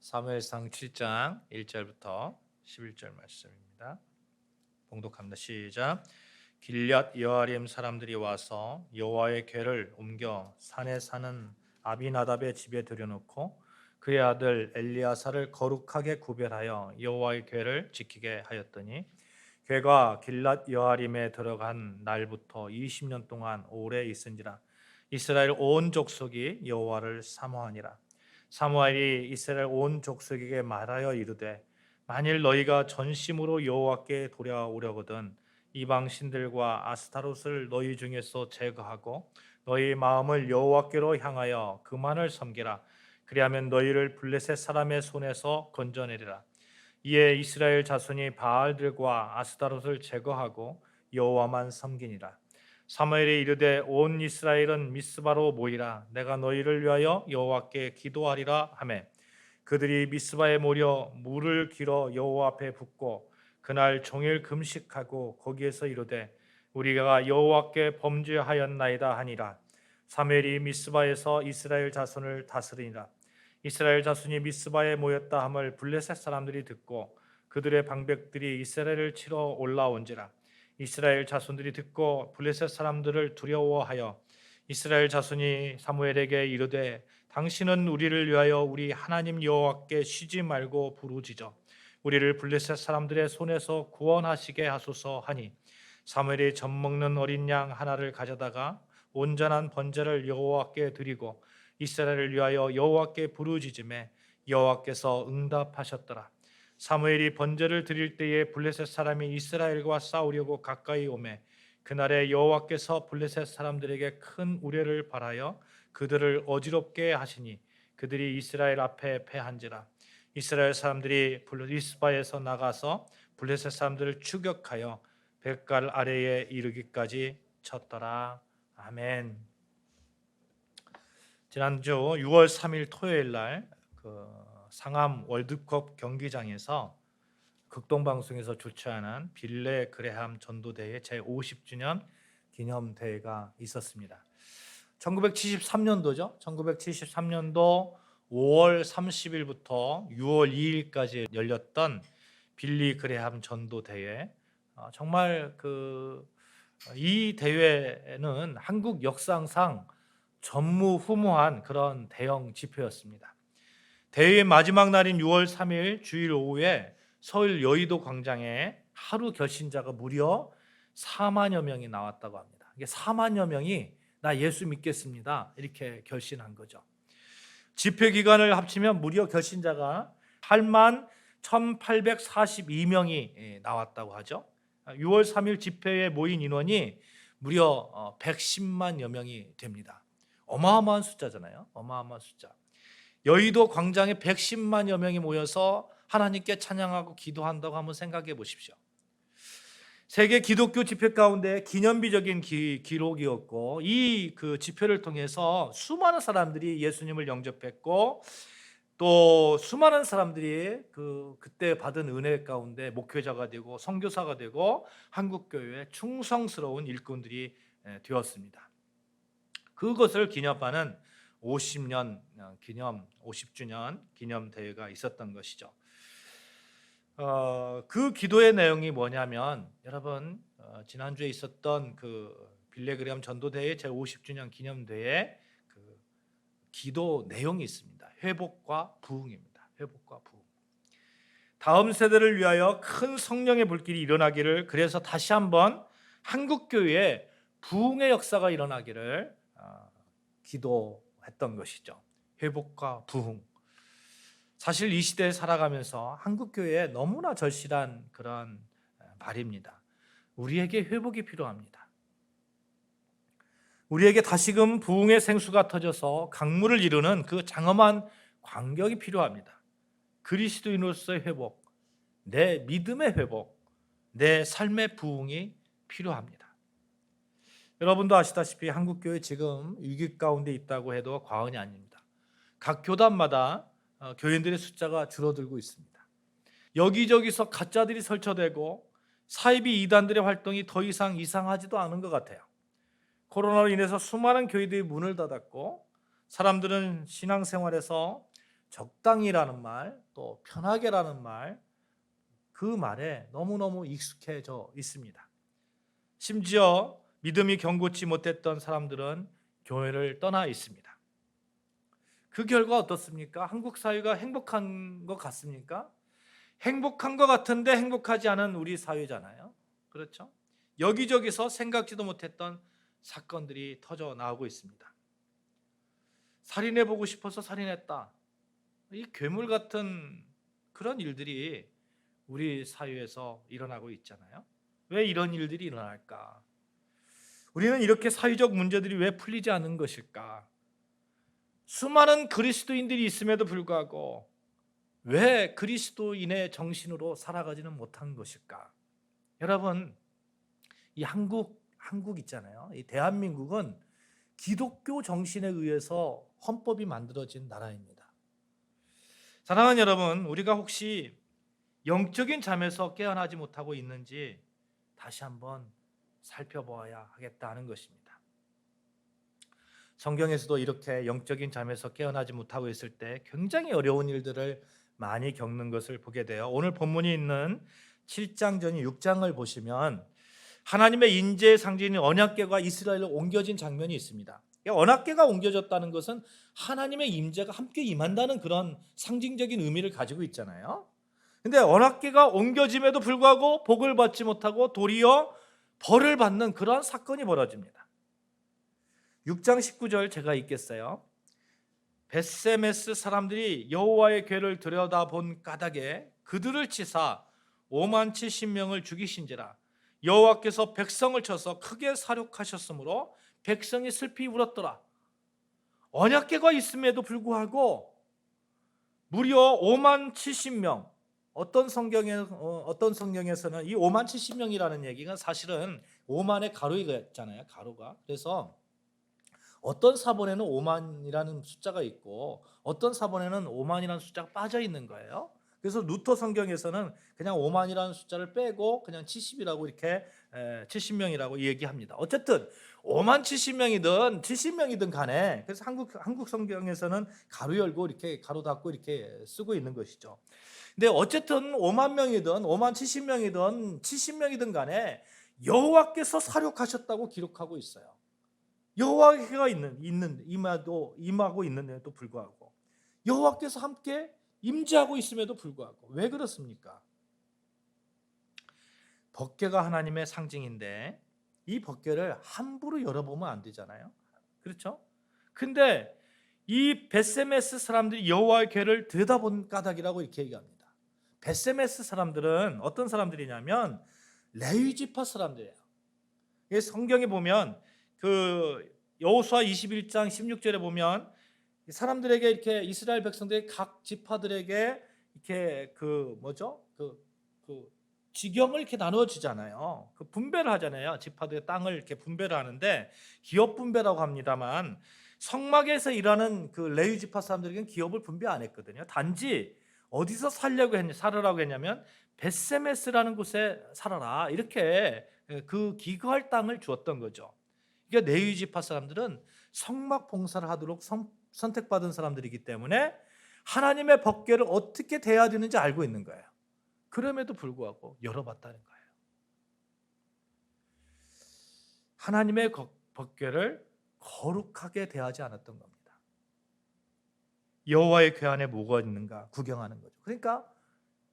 사무엘상 7장 1절부터 11절 말씀입니다. 봉독합니다. 시작. 길앗 여아림 사람들이 와서 여호와의 궤를 옮겨 산에 사는 아비나답의 집에 들여놓고 그의 아들 엘리야사를 거룩하게 구별하여 여호와의 궤를 지키게 하였더니 궤가 길앗 여아림에 들어간 날부터 20년 동안 오래 있은지라. 이스라엘 온 족속이 여호와를 사모하니라. 사무엘이 이스라엘 온 족속에게 말하여 이르되 만일 너희가 전심으로 여호와께 돌아오려거든 이방 신들과 아스타롯을 너희 중에서 제거하고 너희 마음을 여호와께로 향하여 그만을 섬기라. 그리하면 너희를 블레셋 사람의 손에서 건져내리라. 이에 이스라엘 자손이 바알들과 아스타롯을 제거하고 여호와만 섬기니라. 사무엘이 이르되 온 이스라엘은 미스바로 모이라. 내가 너희를 위하여 여호와께 기도하리라 하매 그들이 미스바에 모여 물을 길어 여호와 앞에 붓고 그날 종일 금식하고 거기에서 이르되 우리가 여호와께 범죄하였나이다 하니라. 사무엘이 미스바에서 이스라엘 자손을 다스리니라. 이스라엘 자손이 미스바에 모였다 함을 블레셋 사람들이 듣고 그들의 방백들이 이스라엘을 치러 올라온지라. 이스라엘 자손들이 듣고 블레셋 사람들을 두려워하여 이스라엘 자손이 사무엘에게 이르되 당신은 우리를 위하여 우리 하나님 여호와께 쉬지 말고 부르짖어 우리를 블레셋 사람들의 손에서 구원하시게 하소서 하니 사무엘이 젖먹는 어린 양 하나를 가져다가 온전한 번제를 여호와께 드리고 이스라엘을 위하여 여호와께 부르짖음에 여호와께서 응답하셨더라. 사무엘이 번제를 드릴 때에 블레셋 사람이 이스라엘과 싸우려고 가까이 오매 그날에 여호와께서 블레셋 사람들에게 큰 우레를 발하여 그들을 어지럽게 하시니 그들이 이스라엘 앞에 패한지라. 이스라엘 사람들이 미스바에서 나가서 블레셋 사람들을 추격하여 벳갈 아래에 이르기까지 쳤더라. 아멘. 지난주 6월 3일 토요일 날 상암 월드컵 경기장에서 극동방송에서 주최하는 빌레 그레함 전도대회 제50주년 기념대회가 있었습니다. 1973년도죠. 1973년도 5월 30일부터 6월 2일까지 열렸던 빌리 그레함 전도대회. 정말 이 대회는 한국 역사상 전무후무한 그런 대형 집회였습니다. 대회의 마지막 날인 6월 3일 주일 오후에 서울 여의도 광장에 하루 결신자가 무려 4만여 명이 나왔다고 합니다. 이게 4만여 명이 나 예수 믿겠습니다 이렇게 결신한 거죠. 집회 기간을 합치면 무려 결신자가 8만 1,842명이 나왔다고 하죠. 6월 3일 집회에 모인 인원이 무려 110만여 명이 됩니다. 어마어마한 숫자잖아요. 어마어마한 숫자. 여의도 광장에 110만여 명이 모여서 하나님께 찬양하고 기도한다고 한번 생각해 보십시오. 세계 기독교 집회 가운데 기념비적인 기록이었고 이 집회를 통해서 수많은 사람들이 예수님을 영접했고 또 수많은 사람들이 그때 받은 은혜 가운데 목회자가 되고 선교사가 되고 한국교회에 충성스러운 일꾼들이 되었습니다. 그것을 기념하는 50주년 기념 대회가 있었던 것이죠. 그 기도의 내용이 뭐냐면 여러분 지난주에 있었던 빌레그레함 전도대회 제50주년 기념대회 기도 내용이 있습니다. 회복과 부흥입니다. 회복과 부흥. 다음 세대를 위하여 큰 성령의 불길이 일어나기를, 그래서 다시 한번 한국교회에 부흥의 역사가 일어나기를 기도했던 것이죠. 회복과 부흥. 사실 이 시대에 살아가면서 한국교회에 너무나 절실한 그런 말입니다. 우리에게 회복이 필요합니다. 우리에게 다시금 부흥의 생수가 터져서 강물을 이루는 그 장엄한 광경이 필요합니다. 그리스도인으로서의 회복, 내 믿음의 회복, 내 삶의 부흥이 필요합니다. 여러분도 아시다시피 한국교회 지금 위기 가운데 있다고 해도 과언이 아닙니다. 각 교단마다 교인들의 숫자가 줄어들고 있습니다. 여기저기서 가짜들이 설쳐되고 사이비 이단들의 활동이 더 이상 이상하지도 않은 것 같아요. 코로나로 인해서 수많은 교회들이 문을 닫았고 사람들은 신앙생활에서 적당히라는 말, 또 편하게라는 말, 그 말에 너무너무 익숙해져 있습니다. 심지어 믿음이 견고치 못했던 사람들은 교회를 떠나 있습니다. 그 결과 어떻습니까? 한국 사회가 행복한 것 같습니까? 행복한 것 같은데 행복하지 않은 우리 사회잖아요. 그렇죠? 여기저기서 생각지도 못했던 사건들이 터져 나오고 있습니다. 살인해보고 싶어서 살인했다. 이 괴물 같은 그런 일들이 우리 사회에서 일어나고 있잖아요. 왜 이런 일들이 일어날까? 우리는 이렇게 사회적 문제들이 왜 풀리지 않는 것일까? 수많은 그리스도인들이 있음에도 불구하고 왜 그리스도인의 정신으로 살아가지는 못한 것일까? 여러분, 이 한국 있잖아요. 이 대한민국은 기독교 정신에 의해서 헌법이 만들어진 나라입니다. 사랑하는 여러분, 우리가 혹시 영적인 잠에서 깨어나지 못하고 있는지 다시 한번 살펴보아야 하겠다는 것입니다. 성경에서도 이렇게 영적인 잠에서 깨어나지 못하고 있을 때 굉장히 어려운 일들을 많이 겪는 것을 보게 돼요. 오늘 본문이 있는 7장 전이 6장을 보시면 하나님의 인재의 상징인 언약궤가 이스라엘로 옮겨진 장면이 있습니다. 언약궤가 옮겨졌다는 것은 하나님의 임재가 함께 임한다는 그런 상징적인 의미를 가지고 있잖아요. 근데 언약궤가 옮겨짐에도 불구하고 복을 받지 못하고 도리어 벌을 받는 그런 사건이 벌어집니다. 6장 19절 제가 읽겠어요. 벳세메스 사람들이 여호와의 궤를 들여다본 까닭에 그들을 치사 5만 70명을 죽이신지라. 여호와께서 백성을 쳐서 크게 사륙하셨으므로 백성이 슬피 울었더라. 언약궤가 있음에도 불구하고 무려 5만 70명. 어떤 성경에서는 이 5만 70명이라는 얘기가 사실은 5만의 가로가 있잖아요. 가로가. 그래서 어떤 사본에는 5만이라는 숫자가 있고 어떤 사본에는 5만이라는 숫자가 빠져 있는 거예요. 그래서 루터 성경에서는 그냥 5만이라는 숫자를 빼고 그냥 70이라고 이렇게 70명이라고 얘기합니다. 어쨌든 5만 70명이든 70명이든 간에 그래서 한국 성경에서는 가로 열고 이렇게 가로 닫고 이렇게 쓰고 있는 것이죠. 근데 어쨌든 5만 명이든 5만 70명이든 70명이든 간에 여호와께서 사륙하셨다고 기록하고 있어요. 여호와가 임하고 있는데도 불구하고 여호와께서 함께 임재하고 있음에도 불구하고 왜 그렇습니까? 법궤가 하나님의 상징인데 이 법궤를 함부로 열어보면 안 되잖아요. 그렇죠? 근데 이 벳세메스 사람들이 여호와의 궤를 들여다본 까닭이라고 이렇게 얘기합니다. 벳세메스 사람들은 어떤 사람들이냐면 레위 지파 사람들이에요. 성경에 보면 그 여호수아 21장 16절에 보면 사람들에게 이렇게 이스라엘 백성들의 각 지파들에게 이렇게 그 지경을 이렇게 나누어 주잖아요. 그 분배를 하잖아요. 지파들의 땅을 이렇게 분배를 하는데 기업 분배라고 합니다만 성막에서 일하는 그 레위 지파 사람들에게는 기업을 분배 안 했거든요. 단지 어디서 살으라고 했냐면 벳세메스라는 곳에 살아라 이렇게 그 기거할 땅을 주었던 거죠. 그러니까 레위 지파 사람들은 성막 봉사를 하도록 선택받은 사람들이기 때문에 하나님의 법궤를 어떻게 대해야 되는지 알고 있는 거예요. 그럼에도 불구하고 열어봤다는 거예요. 하나님의 법궤를 거룩하게 대하지 않았던 겁니다. 여호와의 궤 안에 뭐가 있는가 구경하는 거죠. 그러니까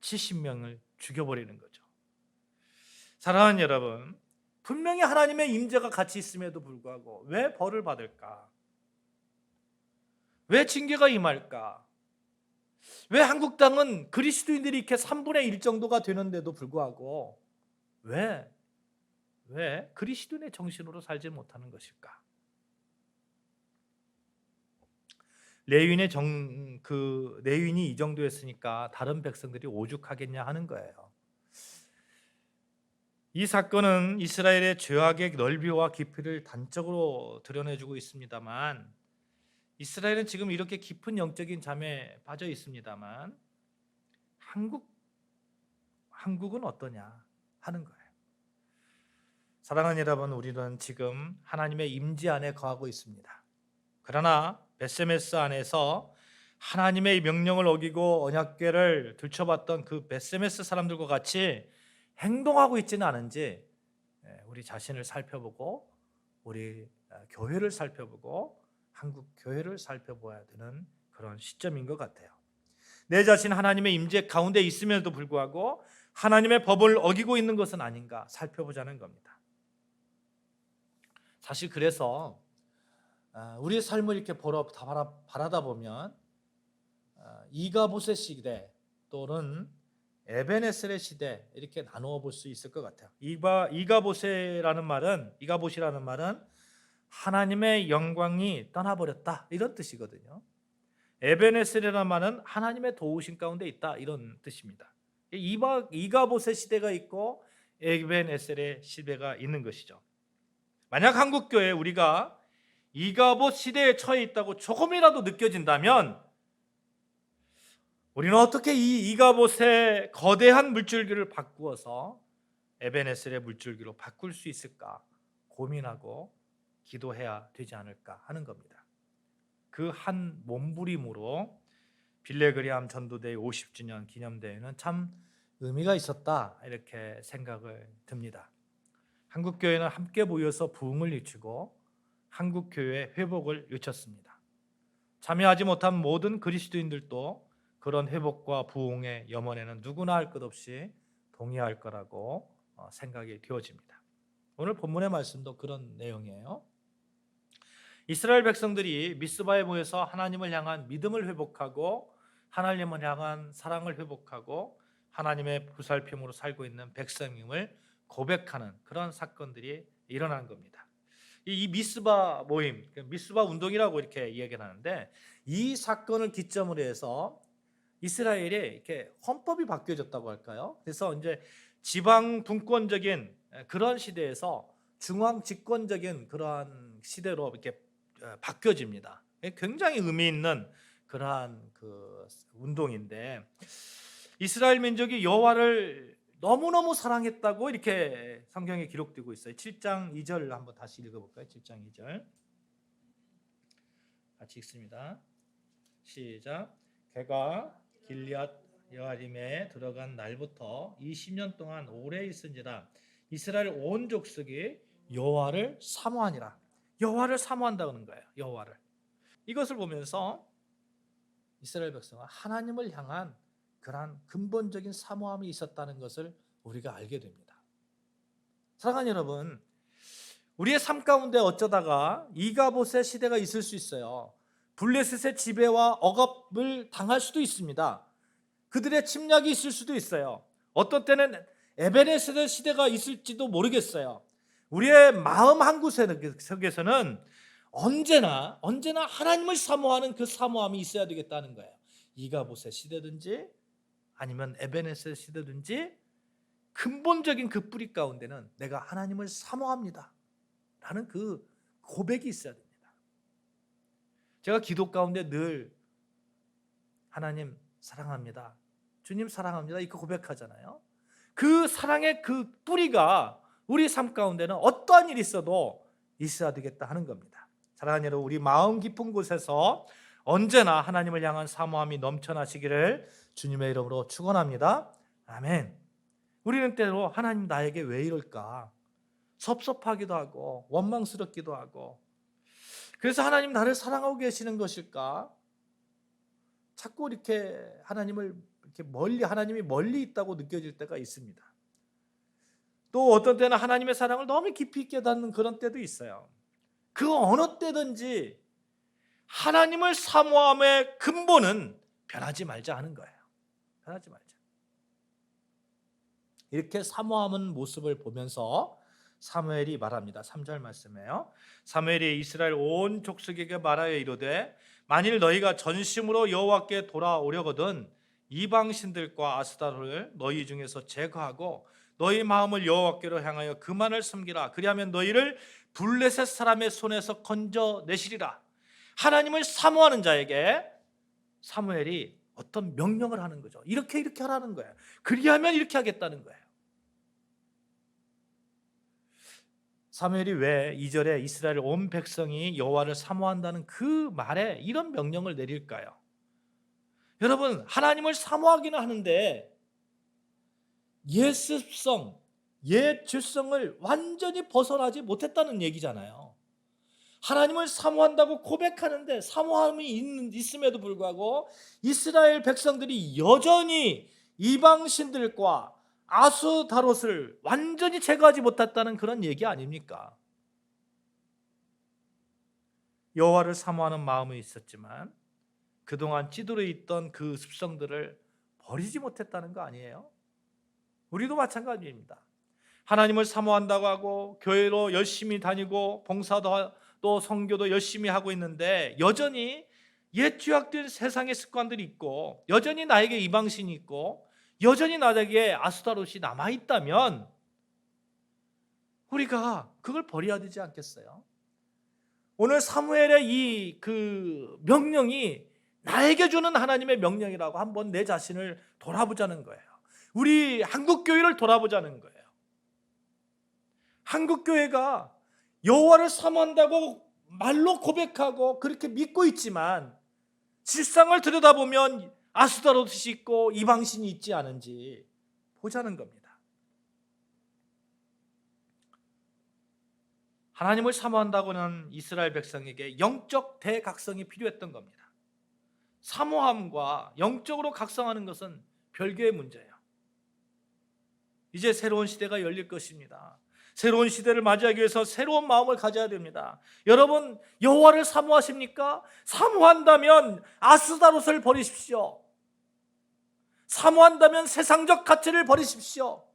70명을 죽여버리는 거죠. 사랑하는 여러분, 분명히 하나님의 임재가 같이 있음에도 불구하고 왜 벌을 받을까? 왜 징계가 임할까? 왜 한국 땅은 그리스도인들이 이렇게 3분의 1 정도가 되는데도 불구하고 왜 그리스도인의 정신으로 살지 못하는 것일까? 레위인이 이 정도였으니까 다른 백성들이 오죽하겠냐 하는 거예요. 이 사건은 이스라엘의 죄악의 넓이와 깊이를 단적으로 드러내주고 있습니다만 이스라엘은 지금 이렇게 깊은 영적인 잠에 빠져 있습니다만 한국은 어떠냐 하는 거예요. 사랑하는 여러분, 우리는 지금 하나님의 임재 안에 거하고 있습니다. 그러나 벳세메스 안에서 하나님의 명령을 어기고 언약궤를 들춰봤던 그 베세메스 사람들과 같이 행동하고 있지는 않은지 우리 자신을 살펴보고 우리 교회를 살펴보고 한국 교회를 살펴봐야 되는 그런 시점인 것 같아요. 내 자신 하나님의 임재 가운데 있음에도 불구하고 하나님의 법을 어기고 있는 것은 아닌가 살펴보자는 겁니다. 사실 그래서 우리의 삶을 이렇게 바라다 보면 이가봇의 시대 또는 에벤에셀의 시대 이렇게 나누어 볼 수 있을 것 같아요. 이가봇이라는 말은 하나님의 영광이 떠나버렸다 이런 뜻이거든요. 에벤에셀이라는 말은 하나님의 도우심 가운데 있다 이런 뜻입니다. 이가봇의 시대가 있고 에벤에셀의 시대가 있는 것이죠. 만약 한국교회 우리가 이가봇 시대에 처해 있다고 조금이라도 느껴진다면 우리는 어떻게 이 이가봇의 거대한 물줄기를 바꾸어서 에벤에셀의 물줄기로 바꿀 수 있을까 고민하고 기도해야 되지 않을까 하는 겁니다. 그 한 몸부림으로 빌레그리암 전도대회 50주년 기념대회는 참 의미가 있었다 이렇게 생각을 듭니다. 한국교회는 함께 모여서 부흥을 일추고 한국교회의 회복을 외쳤습니다. 참여하지 못한 모든 그리스도인들도 그런 회복과 부흥의 염원에는 누구나 할 것 없이 동의할 거라고 생각이 되어집니다. 오늘 본문의 말씀도 그런 내용이에요. 이스라엘 백성들이 미스바에 모여서 하나님을 향한 믿음을 회복하고 하나님을 향한 사랑을 회복하고 하나님의 보살핌으로 살고 있는 백성임을 고백하는 그런 사건들이 일어난 겁니다. 이 미스바 모임, 미스바 운동이라고 이렇게 이야기를 하는데 이 사건을 기점으로 해서 이스라엘이 이렇게 헌법이 바뀌어졌다고 할까요? 그래서 이제 지방 분권적인 그런 시대에서 중앙 집권적인 그러한 시대로 이렇게 바뀌어집니다. 굉장히 의미 있는 그러한 그 운동인데 이스라엘 민족이 여호와를 너무너무 사랑했다고 이렇게 성경에 기록되고 있어요. 7장 2절 한번 다시 읽어볼까요? 7장 2절 같이 읽습니다. 시작. 그가 길앗 여아림에 들어간 날부터 20년 동안 오래 있은지라 이스라엘 온 족속이 여호와를 사모하니라. 여호와를 사모한다는 거예요. 여호와를. 이것을 보면서 이스라엘 백성은 하나님을 향한 그러한 근본적인 사모함이 있었다는 것을 우리가 알게 됩니다. 사랑하는 여러분, 우리의 삶 가운데 어쩌다가 이가봇의 시대가 있을 수 있어요. 블레셋의 지배와 억압을 당할 수도 있습니다. 그들의 침략이 있을 수도 있어요. 어떤 때는 에벤에셀의 시대가 있을지도 모르겠어요. 우리의 마음 한 구석에서는 언제나 하나님을 사모하는 그 사모함이 있어야 되겠다는 거예요. 이가봇의 시대든지 아니면 에벤에셀 시대든지 근본적인 그 뿌리 가운데는 내가 하나님을 사모합니다 라는 그 고백이 있어야 됩니다. 제가 기도 가운데 늘 하나님 사랑합니다, 주님 사랑합니다 이렇게 고백하잖아요. 그 사랑의 그 뿌리가 우리 삶 가운데는 어떠한 일이 있어도 있어야 되겠다 하는 겁니다. 사랑하는 여러분, 우리 마음 깊은 곳에서 언제나 하나님을 향한 사모함이 넘쳐나시기를 주님의 이름으로 축원합니다. 아멘. 우리는 때로 하나님 나에게 왜 이럴까 섭섭하기도 하고 원망스럽기도 하고 그래서 하나님 나를 사랑하고 계시는 것일까? 자꾸 이렇게 하나님을 이렇게 하나님이 멀리 있다고 느껴질 때가 있습니다. 또 어떤 때는 하나님의 사랑을 너무 깊이 깨닫는 그런 때도 있어요. 그 어느 때든지 하나님을 사모함의 근본은 변하지 말자 하는 거예요. 변하지 말자. 이렇게 사모하는 모습을 보면서 사무엘이 말합니다. 3절 말씀이에요. 사무엘이 이스라엘 온 족속에게 말하여 이르되 만일 너희가 전심으로 여호와께 돌아오려거든 이방 신들과 아스타로를 너희 중에서 제거하고 너희 마음을 여호와께로 향하여 그만을 섬기라. 그리하면 너희를 블레셋 사람의 손에서 건져내시리라. 하나님을 사모하는 자에게 사무엘이 어떤 명령을 하는 거죠. 이렇게 하라는 거예요. 그리하면 이렇게 하겠다는 거예요. 사무엘이 왜 2절에 이스라엘 온 백성이 여호와를 사모한다는 그 말에 이런 명령을 내릴까요? 여러분, 하나님을 사모하기는 하는데 옛 습성, 옛 죄성을 완전히 벗어나지 못했다는 얘기잖아요. 하나님을 사모한다고 고백하는데 사모함이 있음에도 불구하고 이스라엘 백성들이 여전히 이방신들과 아스타롯을 완전히 제거하지 못했다는 그런 얘기 아닙니까? 여호와를 사모하는 마음이 있었지만 그동안 찌들어 있던 그 습성들을 버리지 못했다는 거 아니에요? 우리도 마찬가지입니다. 하나님을 사모한다고 하고 교회로 열심히 다니고 봉사도 또 선교도 열심히 하고 있는데 여전히 옛 죄악된 세상의 습관들이 있고 여전히 나에게 이방신이 있고 여전히 나에게 아스타롯이 남아있다면 우리가 그걸 버려야 되지 않겠어요? 오늘 사무엘의 이 명령이 나에게 주는 하나님의 명령이라고 한번 내 자신을 돌아보자는 거예요. 우리 한국교회를 돌아보자는 거예요. 한국교회가 여호와를 사모한다고 말로 고백하고 그렇게 믿고 있지만 실상을 들여다보면 아스타롯이 있고 이방신이 있지 않은지 보자는 겁니다. 하나님을 사모한다고는 이스라엘 백성에게 영적 대각성이 필요했던 겁니다. 사모함과 영적으로 각성하는 것은 별개의 문제예요. 이제 새로운 시대가 열릴 것입니다. 새로운 시대를 맞이하기 위해서 새로운 마음을 가져야 됩니다. 여러분, 여호와를 사모하십니까? 사모한다면 아스타롯을 버리십시오. 사모한다면 세상적 가치를 버리십시오.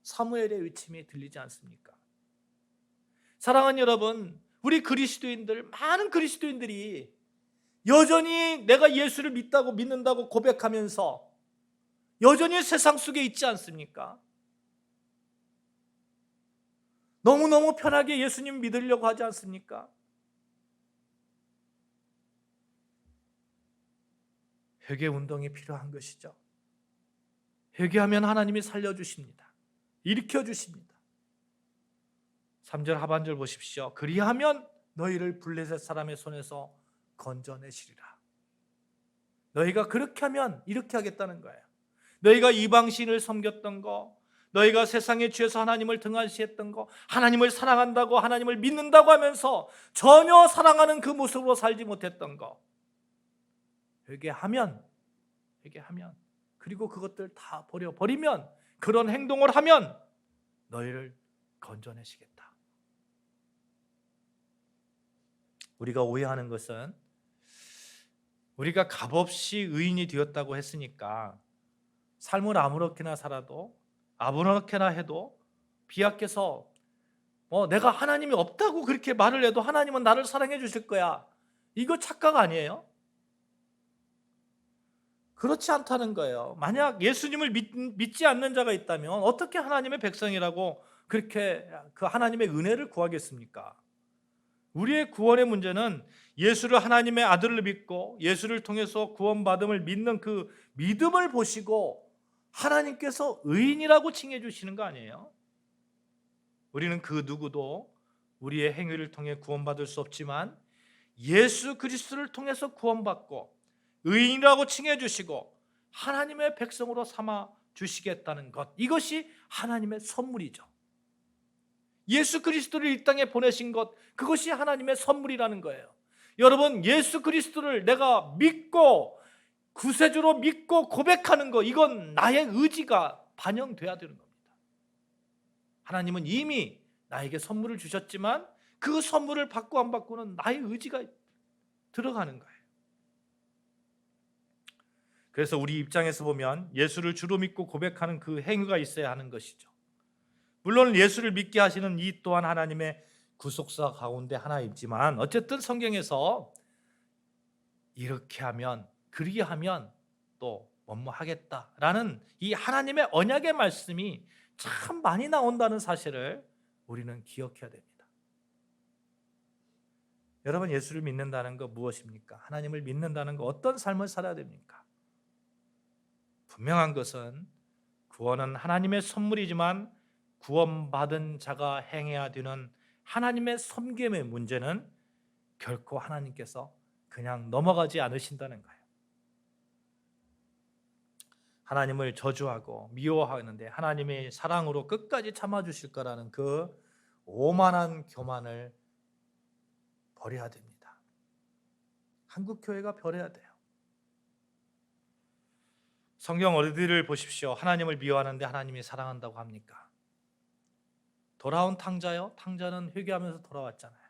사무엘의 외침이 들리지 않습니까? 사랑하는 여러분, 우리 그리스도인들, 많은 그리스도인들이 여전히 내가 예수를 믿는다고 고백하면서 여전히 세상 속에 있지 않습니까? 너무너무 편하게 예수님 믿으려고 하지 않습니까? 회개 운동이 필요한 것이죠. 회개하면 하나님이 살려주십니다. 일으켜주십니다. 3절 하반절 보십시오. 그리하면 너희를 블레셋 사람의 손에서 건져내시리라. 너희가 그렇게 하면 이렇게 하겠다는 거예요. 너희가 이방신을 섬겼던 거, 너희가 세상에 취해서 하나님을 등한시했던 거, 하나님을 사랑한다고 하나님을 믿는다고 하면서 전혀 사랑하는 그 모습으로 살지 못했던 거, 회개하면 그리고 그것들 다 버리면, 그런 행동을 하면 너희를 건져내시겠다. 우리가 오해하는 것은 우리가 값없이 의인이 되었다고 했으니까 삶을 아무렇게나 살아도 아무렇게나 해도 비약해서 내가 하나님이 없다고 그렇게 말을 해도 하나님은 나를 사랑해 주실 거야, 이거 착각 아니에요? 그렇지 않다는 거예요. 만약 예수님을 믿지 않는 자가 있다면 어떻게 하나님의 백성이라고 그렇게 그 하나님의 은혜를 구하겠습니까? 우리의 구원의 문제는 예수를 하나님의 아들을 믿고 예수를 통해서 구원받음을 믿는 그 믿음을 보시고 하나님께서 의인이라고 칭해 주시는 거 아니에요? 우리는 그 누구도 우리의 행위를 통해 구원받을 수 없지만 예수 그리스도를 통해서 구원받고 의인이라고 칭해 주시고 하나님의 백성으로 삼아 주시겠다는 것, 이것이 하나님의 선물이죠. 예수 그리스도를 이 땅에 보내신 것, 그것이 하나님의 선물이라는 거예요. 여러분, 예수 그리스도를 내가 믿고 구세주로 믿고 고백하는 것, 이건 나의 의지가 반영돼야 되는 겁니다. 하나님은 이미 나에게 선물을 주셨지만 그 선물을 받고 안 받고는 나의 의지가 들어가는 거예요. 그래서 우리 입장에서 보면 예수를 주로 믿고 고백하는 그 행위가 있어야 하는 것이죠. 물론 예수를 믿게 하시는 이 또한 하나님의 구속사 가운데 하나이지만 어쨌든 성경에서 이렇게 하면, 그리게 하면 또 뭐뭐 하겠다라는 이 하나님의 언약의 말씀이 참 많이 나온다는 사실을 우리는 기억해야 됩니다. 여러분, 예수를 믿는다는 거 무엇입니까? 하나님을 믿는다는 거 어떤 삶을 살아야 됩니까? 분명한 것은 구원은 하나님의 선물이지만 구원받은 자가 행해야 되는 하나님의 섬김의 문제는 결코 하나님께서 그냥 넘어가지 않으신다는 거예요. 하나님을 저주하고 미워하는데 하나님이 사랑으로 끝까지 참아주실 거라는 그 오만한 교만을 버려야 됩니다. 한국 교회가 버려야 돼요. 성경 어디를 보십시오. 하나님을 미워하는데 하나님이 사랑한다고 합니까? 돌아온 탕자요? 탕자는 회개하면서 돌아왔잖아요.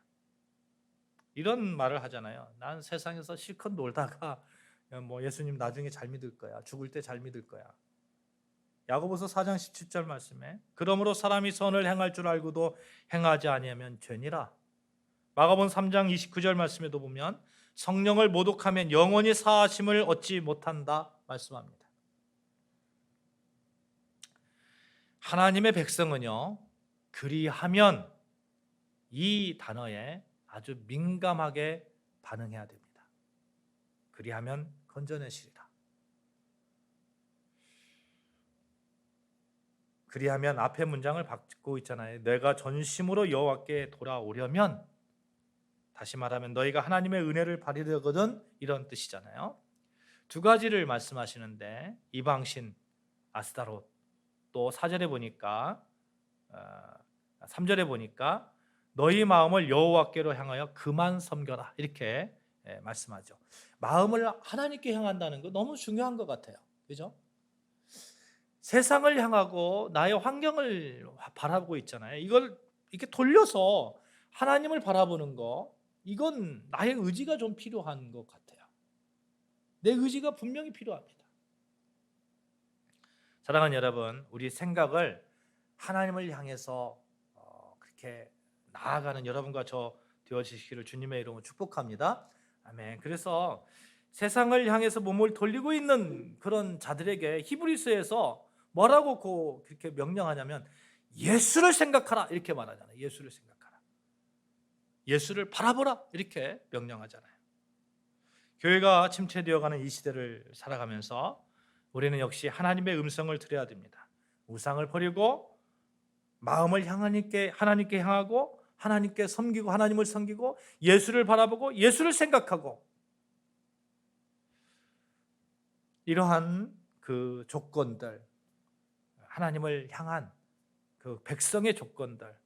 이런 말을 하잖아요. 난 세상에서 실컷 놀다가 예수님 나중에 잘 믿을 거야. 죽을 때 잘 믿을 거야. 야고보서 4장 17절 말씀에 그러므로 사람이 선을 행할 줄 알고도 행하지 아니하면 죄니라. 마가복음 3장 29절 말씀에도 보면 성령을 모독하면 영원히 사하심을 얻지 못한다 말씀합니다. 하나님의 백성은요, 그리하면 이 단어에 아주 민감하게 반응해야 됩니다. 그리하면 건져내시리라. 그리하면 앞에 문장을 받고 있잖아요. 내가 전심으로 여호와께 돌아오려면, 다시 말하면 너희가 하나님의 은혜를 받으려거든, 이런 뜻이잖아요. 두 가지를 말씀하시는데 이방신 아스타롯, 또 4절에 보니까 3절에 보니까 너희 마음을 여호와께로 향하여 그만 섬겨라, 이렇게 말씀하죠. 마음을 하나님께 향한다는 거 너무 중요한 것 같아요. 그죠? 세상을 향하고 나의 환경을 바라보고 있잖아요. 이걸 이렇게 돌려서 하나님을 바라보는 거, 이건 나의 의지가 좀 필요한 것 같아요. 내 의지가 분명히 필요합니다. 사랑하는 여러분, 우리 생각을 하나님을 향해서 그렇게 나아가는 여러분과 저 되어지시기를 주님의 이름으로 축복합니다. 아멘. 그래서 세상을 향해서 몸을 돌리고 있는 그런 자들에게 히브리서에서 뭐라고 그렇게 명령하냐면 예수를 생각하라, 이렇게 말하잖아요. 예수를 생각하라. 예수를 바라보라, 이렇게 명령하잖아요. 교회가 침체되어가는 이 시대를 살아가면서 우리는 역시 하나님의 음성을 들어야 됩니다. 우상을 버리고 마음을 하나님께 향하고 하나님께 섬기고 하나님을 섬기고 예수를 바라보고 예수를 생각하고, 이러한 그 조건들, 하나님을 향한 그 백성의 조건들,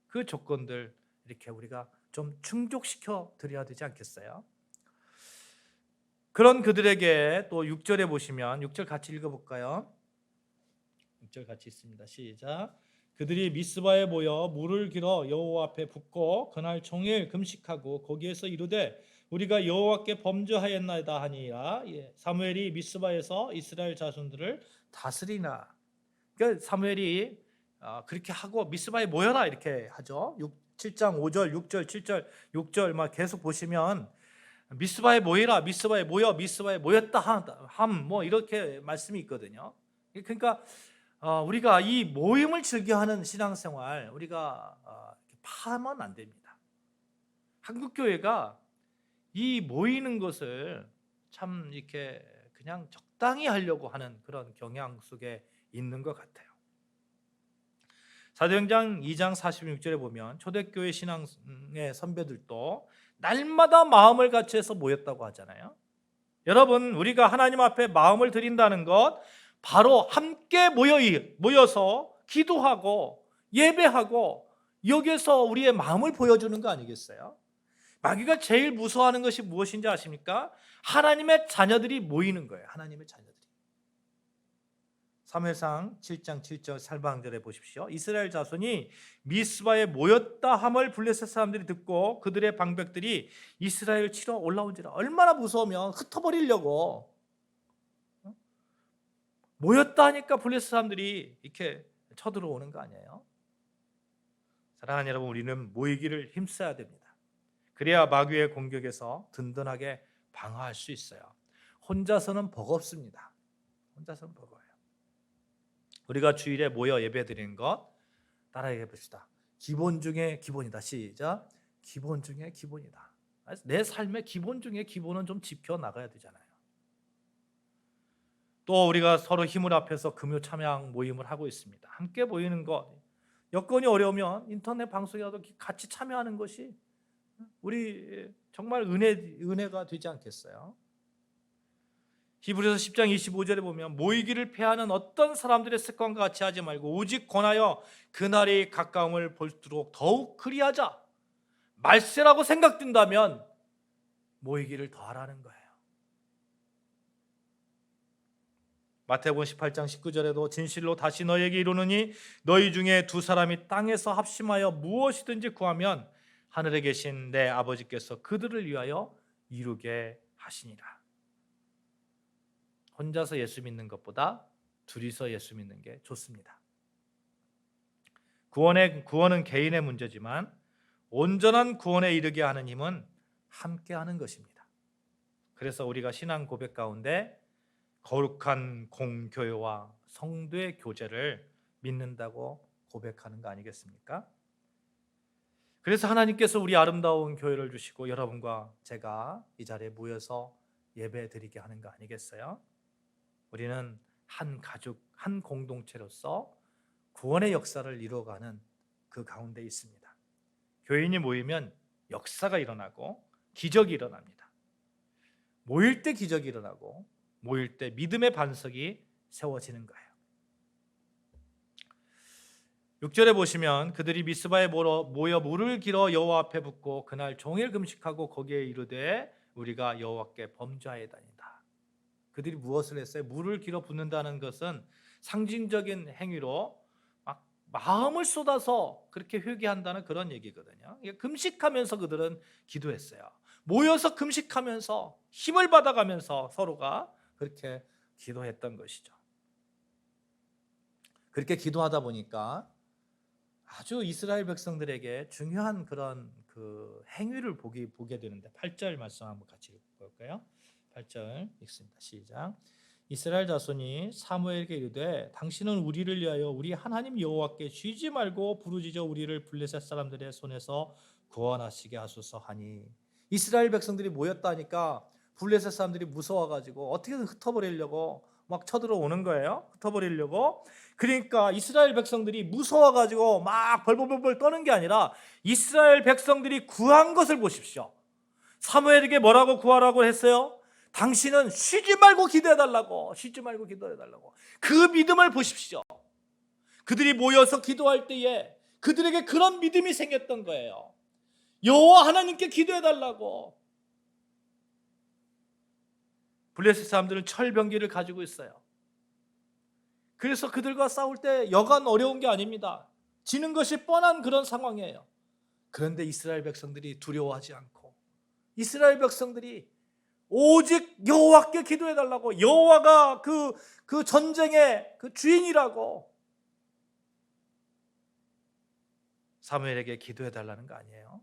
그 조건들 이렇게 우리가 좀 충족시켜 드려야 되지 않겠어요? 그런 그들에게 또 6절에 보시면, 6절 같이 읽어볼까요? 6절 같이 있습니다. 시작. 그들이 미스바에 모여 물을 길어 여호와 앞에 붓고 그날 종일 금식하고 거기에서 이르되 우리가 여호와께 범죄하였나이다 하니라. 사무엘이 미스바에서 이스라엘 자손들을 다스리나. 그러니까 사무엘이 그렇게 하고 미스바에 모여라, 이렇게 하죠. 7장 5절, 6절, 7절, 6절 막 계속 보시면 미스바에 모이라, 미스바에 모여, 미스바에 모였다 함, 이렇게 말씀이 있거든요. 그러니까 우리가 이 모임을 즐겨하는 신앙생활 우리가 파하면 안 됩니다. 한국 교회가 이 모이는 것을 참 이렇게 그냥 적당히 하려고 하는 그런 경향 속에 있는 것 같아요. 사도행전 2장 46절에 보면 초대교회 신앙의 선배들도 날마다 마음을 같이 해서 모였다고 하잖아요. 여러분, 우리가 하나님 앞에 마음을 드린다는 것, 바로 함께 모여서 기도하고 예배하고 여기에서 우리의 마음을 보여주는 거 아니겠어요? 마귀가 제일 무서워하는 것이 무엇인지 아십니까? 하나님의 자녀들이 모이는 거예요. 하나님의 자녀들이. 사무엘상 7장 7절 살방절에 보십시오. 이스라엘 자손이 미스바에 모였다 함을 블레셋 사람들이 듣고 그들의 방백들이 이스라엘을 치러 올라온지라. 얼마나 무서우면 흩어버리려고 모였다 하니까 블레셋 사람들이 이렇게 쳐들어오는 거 아니에요? 사랑하는 여러분, 우리는 모이기를 힘써야 됩니다. 그래야 마귀의 공격에서 든든하게 방어할 수 있어요. 혼자서는 버겁습니다. 혼자서는 버거워요. 우리가 주일에 모여 예배드리는 것 따라해 봅시다. 기본 중에 기본이다. 시작. 기본 중에 기본이다. 내 삶의 기본 중에 기본은 좀 지켜나가야 되잖아요. 또 우리가 서로 힘을 합해서 금요 참여형 모임을 하고 있습니다. 함께 모이는 것, 여건이 어려우면 인터넷 방송이라도 같이 참여하는 것이 우리 정말 은혜가 되지 않겠어요? 히브리서 10장 25절에 보면 모이기를 패하는 어떤 사람들의 습관과 같이 하지 말고 오직 권하여 그날이 가까움을 볼수록 더욱 그리하자. 말세라고 생각된다면 모이기를 더 하라는 거예요. 마태복음 18장 19절에도 진실로 다시 너희에게 이르노니 너희 중에 두 사람이 땅에서 합심하여 무엇이든지 구하면 하늘에 계신 내 아버지께서 그들을 위하여 이루게 하시니라. 혼자서 예수 믿는 것보다 둘이서 예수 믿는 게 좋습니다. 구원은 개인의 문제지만 온전한 구원에 이르게 하는 힘은 함께 하는 것입니다. 그래서 우리가 신앙 고백 가운데 거룩한 공교회와 성도의 교제를 믿는다고 고백하는 거 아니겠습니까? 그래서 하나님께서 우리 아름다운 교회를 주시고 여러분과 제가 이 자리에 모여서 예배 드리게 하는 거 아니겠어요? 우리는 한 가족, 한 공동체로서 구원의 역사를 이루어가는 그 가운데 있습니다. 교인이 모이면 역사가 일어나고 기적이 일어납니다. 모일 때 기적이 일어나고 모일 때 믿음의 반석이 세워지는 거예요. 6절에 보시면 그들이 미스바에 모여 물을 길어 여호와 앞에 붓고 그날 종일 금식하고 거기에 이르되 우리가 여호와께 범죄하였다니다. 그들이 무엇을 했어요? 물을 길어 붓는다는 것은 상징적인 행위로 막 마음을 쏟아서 그렇게 회개한다는 그런 얘기거든요. 금식하면서 그들은 기도했어요. 모여서 금식하면서 힘을 받아가면서 서로가 그렇게 기도했던 것이죠. 그렇게 기도하다 보니까 아주 이스라엘 백성들에게 중요한 그런 그 행위를 보게 되는데 8절 말씀 한번 같이 읽어볼까요? 8절 읽습니다. 시작. 이스라엘 자손이 사무엘에게 이르되 당신은 우리를 위하여 우리 하나님 여호와께 쉬지 말고 부르짖어 우리를 블레셋 사람들의 손에서 구원하시게 하소서 하니. 이스라엘 백성들이 모였다니까 블레셋 사람들이 무서워가지고 어떻게든 흩어버리려고 막 쳐들어오는 거예요. 흩어버리려고. 그러니까 이스라엘 백성들이 무서워가지고 막 벌벌벌 떠는 게 아니라 이스라엘 백성들이 구한 것을 보십시오. 사무엘에게 뭐라고 구하라고 했어요? 당신은 쉬지 말고 기도해달라고. 쉬지 말고 기도해달라고. 그 믿음을 보십시오. 그들이 모여서 기도할 때에 그들에게 그런 믿음이 생겼던 거예요. 여호와 하나님께 기도해달라고. 블레셋 사람들은 철병기를 가지고 있어요. 그래서 그들과 싸울 때 여간 어려운 게 아닙니다. 지는 것이 뻔한 그런 상황이에요. 그런데 이스라엘 백성들이 두려워하지 않고 이스라엘 백성들이 오직 여호와께 기도해달라고, 여호와가 그 전쟁의 그 주인이라고 사무엘에게 기도해달라는 거 아니에요?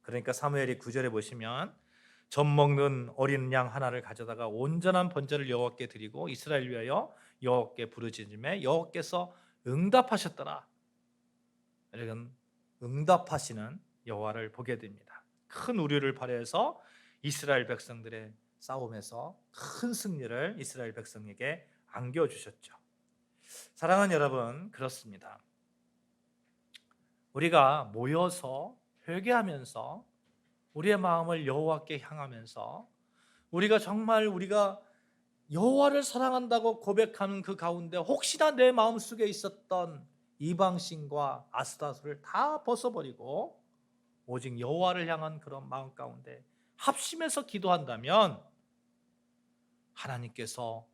그러니까 사무엘이 9절에 보시면 젖 먹는 어린 양 하나를 가져다가 온전한 번제를 여호와께 드리고 이스라엘 위하여 여호와께 부르짖음에 여호와께서 응답하셨더라. 여러분, 응답하시는 여호와를 보게 됩니다. 큰 우려를 발휘해서 이스라엘 백성들의 싸움에서 큰 승리를 이스라엘 백성에게 안겨주셨죠. 사랑하는 여러분, 그렇습니다. 우리가 모여서 회개하면서 우리의 마음을 여호와께 향하면서 우리가 여호와를 사랑한다고 고백하는 그 가운데 혹시나 내 마음속에 있었던 이방신과 아스타스를 다 벗어버리고 오직 여호와를 향한 그런 마음 가운데 합심해서 기도한다면 하나님께서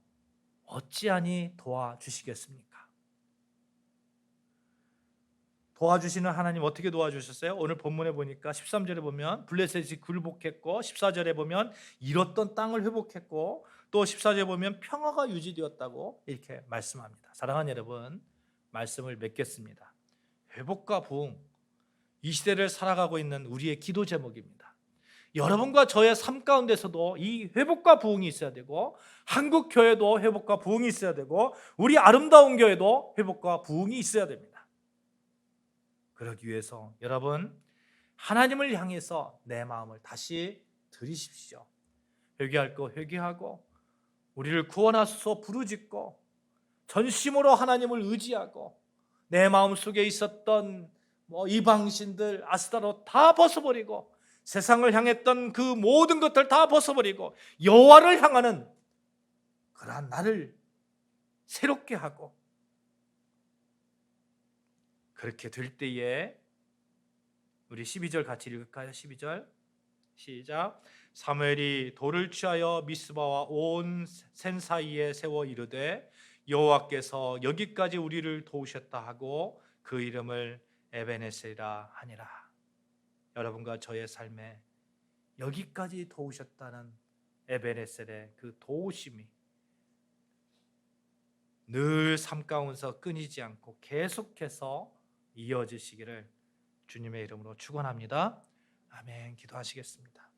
어찌하니 도와주시겠습니까? 도와주시는 하나님 어떻게 도와주셨어요? 오늘 본문에 보니까 13절에 보면 블레셋이 굴복했고 14절에 보면 잃었던 땅을 회복했고 또 14절에 보면 평화가 유지되었다고 이렇게 말씀합니다. 사랑하는 여러분, 말씀을 맺겠습니다. 회복과 부흥, 이 시대를 살아가고 있는 우리의 기도 제목입니다. 여러분과 저의 삶 가운데서도 이 회복과 부흥이 있어야 되고 한국 교회도 회복과 부흥이 있어야 되고 우리 아름다운 교회도 회복과 부흥이 있어야 됩니다. 그러기 위해서 여러분, 하나님을 향해서 내 마음을 다시 들이십시오. 회개할 거 회개하고 우리를 구원하소서 부르짖고 전심으로 하나님을 의지하고 내 마음속에 있었던 이방신들 아스타로 다 벗어버리고 세상을 향했던 그 모든 것들 다 벗어버리고 여호와를 향하는 그러한 나를 새롭게 하고, 그렇게 될 때에 우리 12절 같이 읽을까요? 12절 시작. 사무엘이 돌을 취하여 미스바와 온 센 사이에 세워 이르되 여호와께서 여기까지 우리를 도우셨다 하고 그 이름을 에베네셀이라 하니라. 여러분과 저의 삶에 여기까지 도우셨다는 에베네셀의 그 도우심이 늘 삶 가운데서 끊이지 않고 계속해서 이어지시기를 주님의 이름으로 축원합니다. 아멘. 기도하시겠습니다.